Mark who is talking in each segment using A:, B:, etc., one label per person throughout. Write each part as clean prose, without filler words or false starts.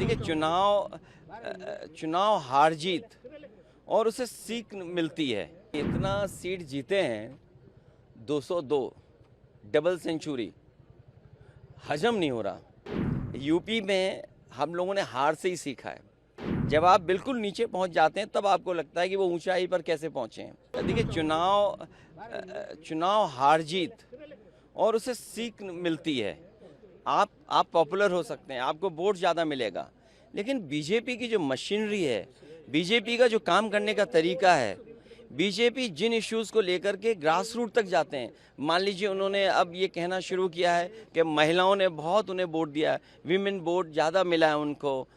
A: देखिए, चुनाव हार जीत और उसे सीख मिलती है। इतना सीट जीते हैं, 202 डबल सेंचुरी, हजम नहीं हो रहा। यूपी में हम लोगों ने हार से ही सीखा है। जब आप बिल्कुल नीचे पहुंच जाते हैं तब आपको लगता है कि वो ऊंचाई पर कैसे पहुंचे हैं। देखिए, चुनाव हार जीत और उसे सीख मिलती है। आप पॉपुलर हो सकते हैं, आपको वोट ज़्यादा मिलेगा, लेकिन बीजेपी की जो मशीनरी है, बीजेपी का जो काम करने का तरीका है, बीजेपी जिन इश्यूज़ को लेकर के ग्रास रूट तक जाते हैं। मान लीजिए, उन्होंने अब ये कहना शुरू किया है कि महिलाओं ने बहुत उन्हें वोट दिया है, वीमेन वोट ज़्यादा मिला है उनको।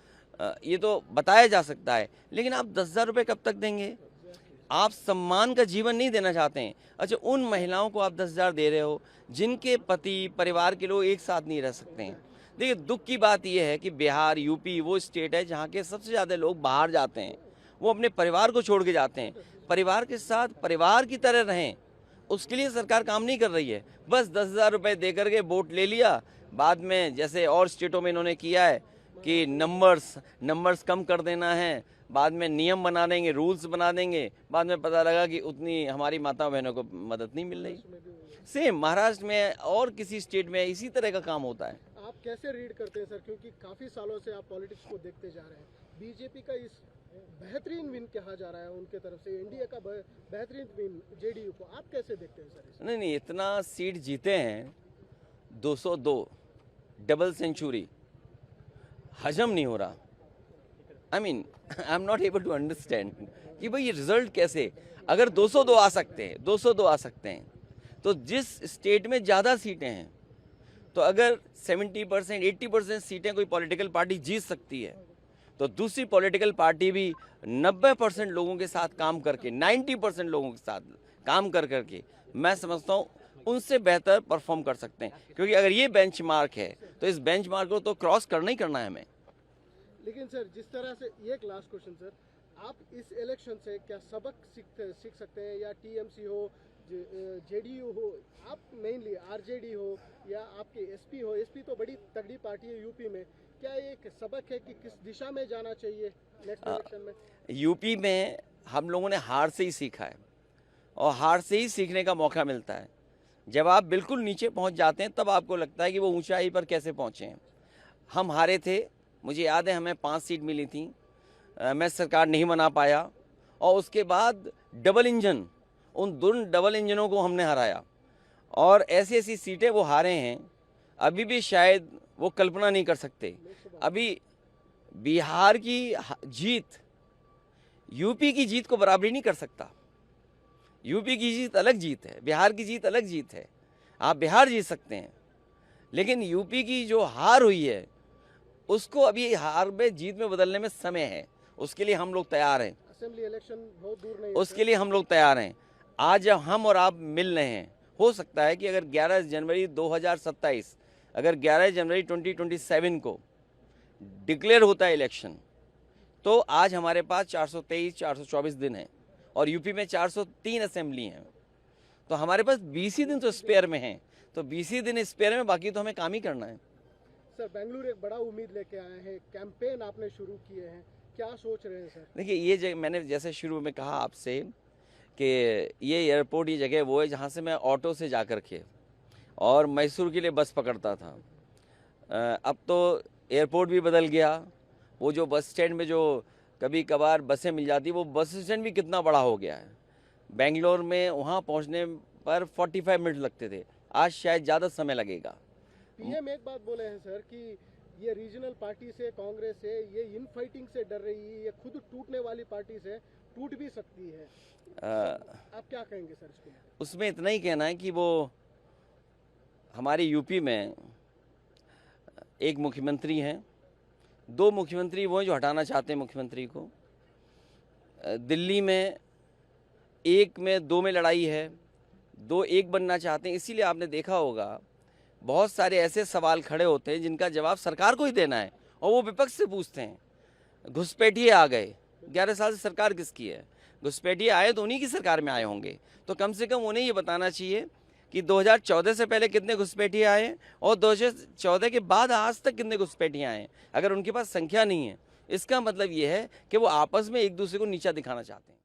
A: ये तो बताया जा सकता है, लेकिन आप 10,000 रुपये कब तक देंगे? आप सम्मान का जीवन नहीं देना चाहते हैं। अच्छा, उन महिलाओं को आप 10,000 दे रहे हो जिनके पति परिवार के लोग एक साथ नहीं रह सकते हैं। देखिए, दुख की बात यह है कि बिहार, यूपी वो स्टेट है जहाँ के सबसे ज़्यादा लोग बाहर जाते हैं, वो अपने परिवार को छोड़ के जाते हैं। परिवार के साथ परिवार की तरह रहें, उसके लिए सरकार काम नहीं कर रही है। बस 10,000 रुपये दे करके वोट ले लिया, बाद में जैसे और स्टेटों में इन्होंने किया है कि नंबर्स कम कर देना है, बाद में नियम बना देंगे, रूल्स बना देंगे, बाद में पता लगा कि उतनी हमारी माता बहनों को मदद नहीं मिल रही। सेम महाराष्ट्र में और किसी स्टेट में इसी तरह का काम होता है।
B: आप कैसे रीड करते हैं सर, क्योंकि काफी सालों से आप पॉलिटिक्स को देखते जा रहे हैं, बीजेपी का इस बेहतरीन विन कहा जा रहा है उनके तरफ से, एनडीए का बेहतरीन विन जेडीयू को, आप कैसे देखते हैं सर?
A: नहीं, इतना सीट जीते हैं, 202 डबल सेंचुरी, हजम नहीं हो रहा। I am not able to understand कि भाई ये रिजल्ट कैसे, अगर 202 आ सकते हैं, 202 आ सकते हैं, तो जिस स्टेट में ज़्यादा सीटें हैं, तो अगर 70%, 80% सीटें कोई पॉलिटिकल पार्टी जीत सकती है, तो दूसरी पॉलिटिकल पार्टी भी 90% लोगों के साथ काम करके, 90% लोगों के साथ काम करके मैं समझता हूँ उनसे बेहतर परफॉर्म कर सकते हैं। क्योंकि अगर ये बेंचमार्क है तो इस बेंचमार्क को तो क्रॉस करना ही करना है हमें।
B: लेकिन सर, जिस तरह से, एक लास्ट क्वेश्चन सर, आप इस इलेक्शन से क्या सबक सीख सकते हैं, या टीएमसी हो, जेडीयू हो, आप मेनली आरजेडी हो, या आपके एसपी हो, एसपी तो बड़ी तगड़ी पार्टी है यूपी में, क्या एक सबक है कि किस दिशा में जाना चाहिए नेक्स्ट इलेक्शन में?
A: यूपी में हम लोगों ने हार से ही सीखा है, और हार से ही सीखने का मौका मिलता है। जब आप बिल्कुल नीचे पहुंच जाते हैं तब आपको लगता है कि वो ऊंचाई पर कैसे पहुंचे हैं। हम हारे थे, मुझे याद है, हमें 5 सीट मिली थी, मैं सरकार नहीं बना पाया, और उसके बाद डबल इंजन, उन दोनों डबल इंजनों को हमने हराया, और ऐसी ऐसी सीटें वो हारे हैं अभी भी शायद वो कल्पना नहीं कर सकते। अभी बिहार की जीत यूपी की जीत को बराबरी नहीं कर सकता। यूपी की जीत अलग जीत है, बिहार की जीत अलग जीत है। आप बिहार जीत सकते हैं, लेकिन यूपी की जो हार हुई है उसको अभी हार में जीत में बदलने में समय है। उसके लिए हम लोग तैयार हैं।
B: असेंबली इलेक्शन बहुत दूर नहीं है,
A: उसके लिए हम लोग तैयार हैं। आज जब हम और आप मिल रहे हैं, हो सकता है कि अगर 11 जनवरी 2027, अगर 11 जनवरी 2027 को डिक्लेयर होता है इलेक्शन, तो आज हमारे पास 423, 424 दिन है, और यूपी में 403 असेंबली हैं, तो हमारे पास 20 ही दिन तो स्पेयर में हैं। तो 20 ही दिन स्पेयर में, बाकी तो हमें काम ही करना है।
B: सर, बेंगलुरु एक बड़ा उम्मीद लेके आए हैं, कैंपेन आपने शुरू किए हैं, क्या सोच रहे हैं सर?
A: देखिए, ये मैंने जैसे शुरू में कहा आपसे कि ये एयरपोर्ट, ये जगह वो है जहाँ से मैं ऑटो से जा कर के और मैसूर के लिए बस पकड़ता था। अब तो एयरपोर्ट भी बदल गया। वो जो बस स्टैंड में जो कभी कभार बसें मिल जाती, वो बस स्टैंड भी कितना बड़ा हो गया है। बेंगलोर में वहाँ पहुँचने पर 45 मिनट लगते थे, आज शायद ज़्यादा समय लगेगा।
B: पीएम एक बात बोले हैं सर कि ये रीजनल पार्टी से, कांग्रेस से, ये इन फाइटिंग से डर रही है, ये खुद टूटने वाली पार्टी से टूट भी सकती है। आप क्या कहेंगे सर इसको?
A: उसमें इतना ही कहना है कि वो हमारे यूपी में एक मुख्यमंत्री हैं, 2 मुख्यमंत्री वो हैं जो हटाना चाहते हैं मुख्यमंत्री को। दिल्ली में 1 में 2 में लड़ाई है, 2 1 बनना चाहते हैं। इसीलिए आपने देखा होगा बहुत सारे ऐसे सवाल खड़े होते हैं जिनका जवाब सरकार को ही देना है, और वो विपक्ष से पूछते हैं। घुसपैठिए आ गए, 11 साल से सरकार किसकी है? घुसपैठिए आए तो उन्हीं की सरकार में आए होंगे, तो कम से कम उन्हें ये बताना चाहिए कि 2014 से पहले कितने घुसपैठिए आए हैं और 2014 के बाद आज तक कितने घुसपैठिए आए हैं। अगर उनके पास संख्या नहीं है, इसका मतलब ये है कि वो आपस में एक दूसरे को नीचा दिखाना चाहते हैं।